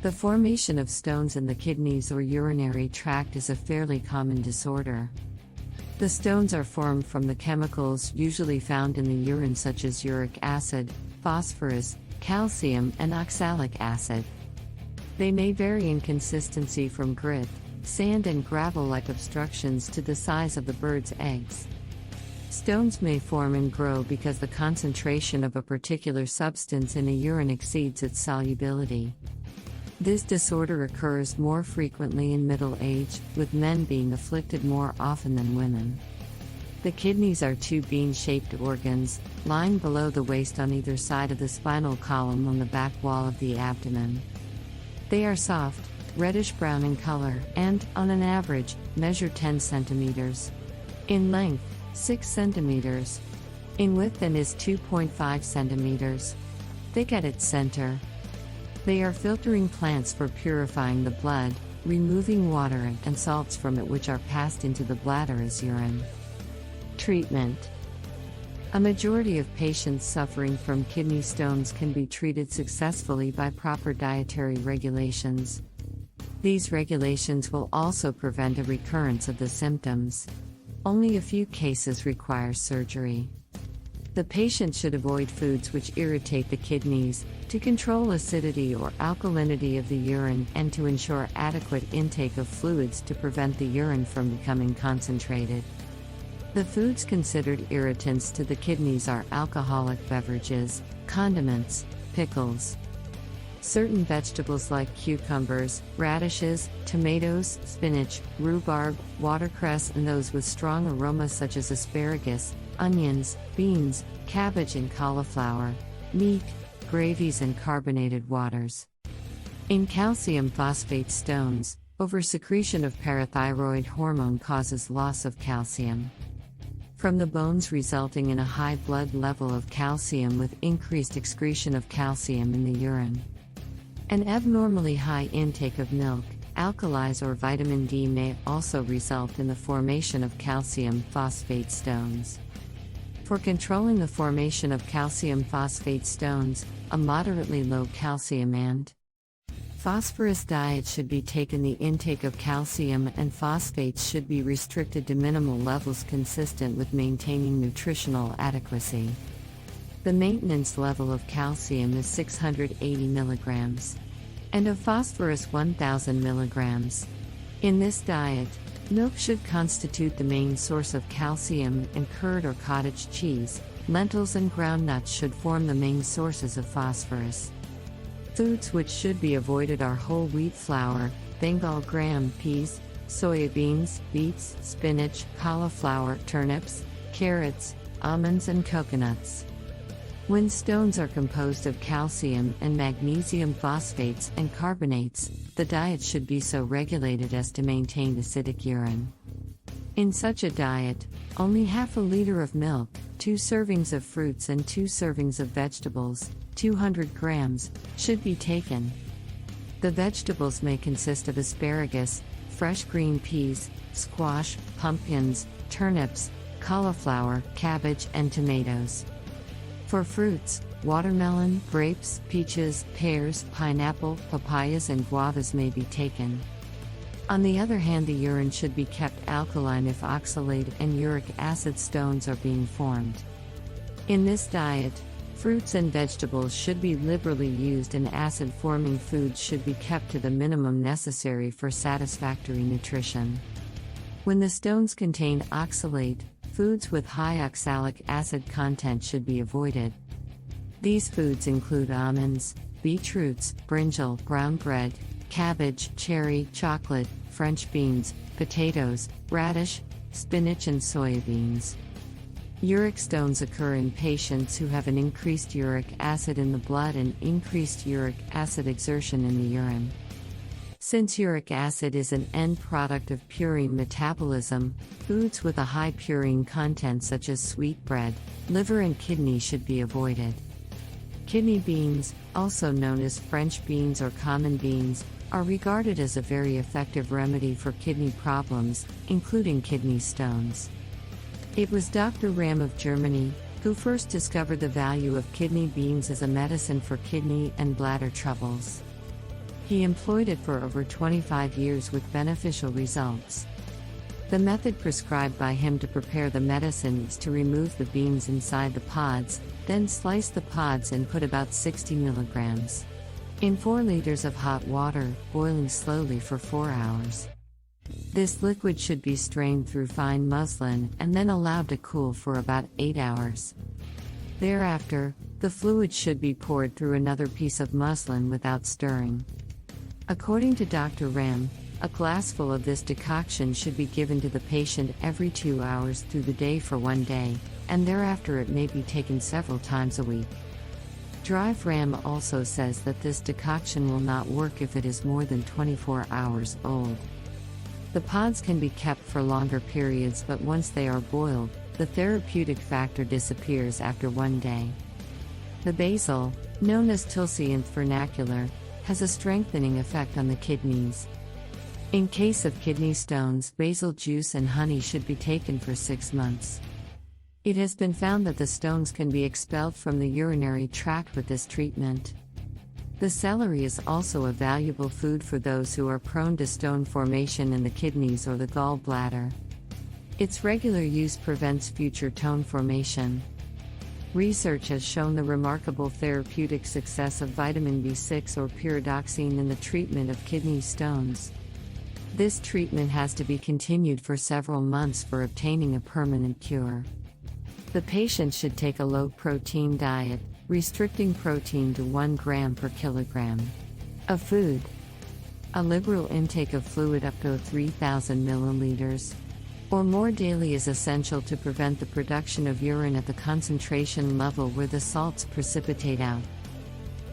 The formation of stones in the kidneys or urinary tract is a fairly common disorder. The stones are formed from the chemicals usually found in the urine such as uric acid, phosphorus, calcium, and oxalic acid. They may vary in consistency from grit, sand and gravel-like obstructions to the size of the bird's eggs. Stones may form and grow because the concentration of a particular substance in a urine exceeds its solubility. This disorder occurs more frequently in middle age, with men being afflicted more often than women. The kidneys are two bean-shaped organs, lying below the waist on either side of the spinal column on the back wall of the abdomen. They are soft, reddish-brown in color, and, on an average, measure 10 centimeters. In length, 6 centimeters. In width and is 2.5 centimeters. Thick at its center. They are filtering plants for purifying the blood, removing water and salts from it which are passed into the bladder as urine. Treatment. A majority of patients suffering from kidney stones can be treated successfully by proper dietary regulations. These regulations will also prevent a recurrence of the symptoms. Only a few cases require surgery. The patient should avoid foods which irritate the kidneys, to control acidity or alkalinity of the urine and to ensure adequate intake of fluids to prevent the urine from becoming concentrated. The foods considered irritants to the kidneys are alcoholic beverages, condiments, pickles. Certain vegetables like cucumbers, radishes, tomatoes, spinach, rhubarb, watercress, and those with strong aromas such as asparagus, onions, beans, cabbage, and cauliflower, meat, gravies, and carbonated waters. In calcium phosphate stones, oversecretion of parathyroid hormone causes loss of calcium from the bones, resulting in a high blood level of calcium with increased excretion of calcium in the urine. An abnormally high intake of milk, alkalis, or vitamin D may also result in the formation of calcium phosphate stones. For controlling the formation of calcium phosphate stones, a moderately low calcium and phosphorus diet should be taken. The intake of calcium and phosphates should be restricted to minimal levels consistent with maintaining nutritional adequacy. The maintenance level of calcium is 680 milligrams, and of phosphorus 1000 milligrams. In this diet, milk should constitute the main source of calcium, and curd or cottage cheese, lentils, and ground nuts should form the main sources of phosphorus. Foods which should be avoided are whole wheat flour, Bengal gram peas, soybeans, beets, spinach, cauliflower, turnips, carrots, almonds, and coconuts. When stones are composed of calcium and magnesium phosphates and carbonates, the diet should be so regulated as to maintain acidic urine. In such a diet, only half a liter of milk, 2 servings of fruits, and 2 servings of vegetables, 200 grams, should be taken. The vegetables may consist of asparagus, fresh green peas, squash, pumpkins, turnips, cauliflower, cabbage, and tomatoes. For fruits, watermelon, grapes, peaches, pears, pineapple, papayas, and guavas may be taken. On the other hand, the urine should be kept alkaline if oxalate and uric acid stones are being formed. In this diet, fruits and vegetables should be liberally used, and acid-forming foods should be kept to the minimum necessary for satisfactory nutrition. When the stones contain oxalate, foods with high oxalic acid content should be avoided. These foods include almonds, beetroots, brinjal, brown bread, cabbage, cherry, chocolate, French beans, potatoes, radish, spinach, and soybeans. Uric stones occur in patients who have an increased uric acid in the blood and increased uric acid exertion in the urine. Since uric acid is an end product of purine metabolism, foods with a high purine content such as sweet bread, liver, and kidney should be avoided. Kidney beans, also known as French beans or common beans, are regarded as a very effective remedy for kidney problems, including kidney stones. It was Dr. Ram of Germany who first discovered the value of kidney beans as a medicine for kidney and bladder troubles. He employed it for over 25 years with beneficial results. The method prescribed by him to prepare the medicine is to remove the beans inside the pods, then slice the pods and put about 60 milligrams in 4 liters of hot water, boiling slowly for 4 hours. This liquid should be strained through fine muslin and then allowed to cool for about 8 hours. Thereafter, the fluid should be poured through another piece of muslin without stirring. According to Dr. Ram, a glassful of this decoction should be given to the patient every 2 hours through the day for 1 day, and thereafter it may be taken several times a week. Drive Ram also says that this decoction will not work if it is more than 24 hours old. The pods can be kept for longer periods, but once they are boiled, the therapeutic factor disappears after 1 day. The basil, known as tulsi in vernacular, has a strengthening effect on the kidneys. In case of kidney stones, basil juice and honey should be taken for 6 months. It has been found that the stones can be expelled from the urinary tract with this treatment. The celery is also a valuable food for those who are prone to stone formation in the kidneys or the gallbladder. Its regular use prevents future stone formation. Research has shown the remarkable therapeutic success of vitamin B6 or pyridoxine in the treatment of kidney stones. This treatment has to be continued for several months for obtaining a permanent cure. The patient should take a low-protein diet, restricting protein to 1 gram per kilogram of food. A liberal intake of fluid up to 3,000 milliliters or more daily is essential to prevent the production of urine at the concentration level where the salts precipitate out.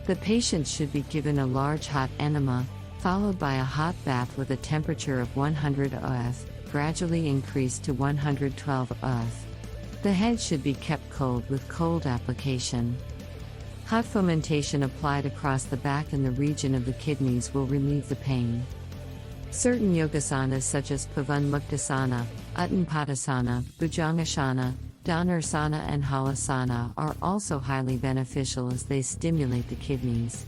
The patient should be given a large hot enema, followed by a hot bath with a temperature of 100 OF, gradually increased to 112 OF. The head should be kept cold with cold application. Hot fomentation applied across the back and the region of the kidneys will relieve the pain. Certain yogasanas such as Pavanmuktasana, Uttanpadasana, Bhujangasana, Dhanursana and Halasana are also highly beneficial as they stimulate the kidneys.